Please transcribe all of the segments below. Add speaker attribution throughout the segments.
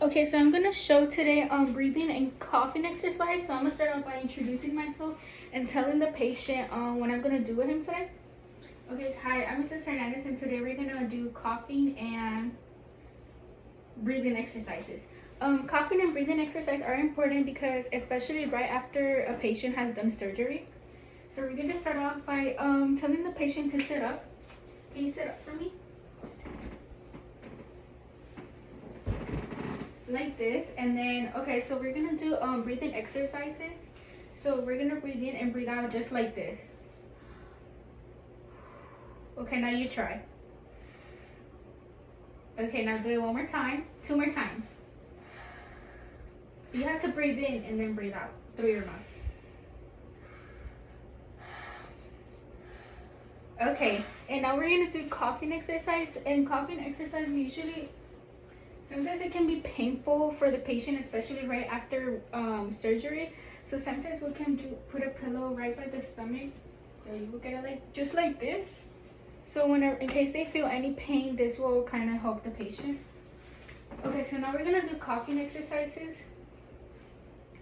Speaker 1: Okay, so I'm gonna show today breathing and coughing exercise. So I'm gonna start off by introducing myself and telling the patient what I'm gonna do with him today. Okay, so hi, I'm Mrs. Hernandez, and today we're gonna do coughing and breathing exercises. Coughing and breathing exercise are important because especially right after a patient has done surgery. So we're gonna start off by telling the patient to sit up. Can you sit up for me? Like this, and then okay, so we're gonna do breathing exercises. So we're gonna breathe in and breathe out just like this. Okay, now you try. Okay, now do it one more time, 2 more times. You have to breathe in and then breathe out through your mouth. Okay, and now we're gonna do coughing exercise. And coughing exercise usually, sometimes it can be painful for the patient, especially right after surgery. So sometimes we can put a pillow right by the stomach. So you will get it like just like this. So whenever, in case they feel any pain, this will kind of help the patient. Okay, so now we're gonna do coughing exercises.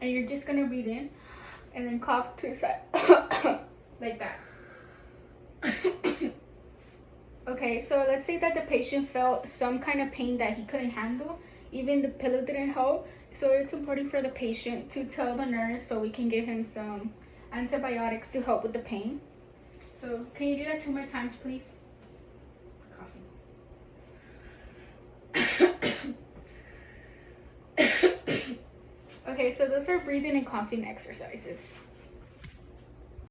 Speaker 1: And you're just gonna breathe in and then cough to the side like that. Okay, so let's say that the patient felt some kind of pain that he couldn't handle. Even the pillow didn't help. So it's important for the patient to tell the nurse so we can give him some antibiotics to help with the pain. So can you do that 2 more times, please? Coughing. Okay, so those are breathing and coughing exercises.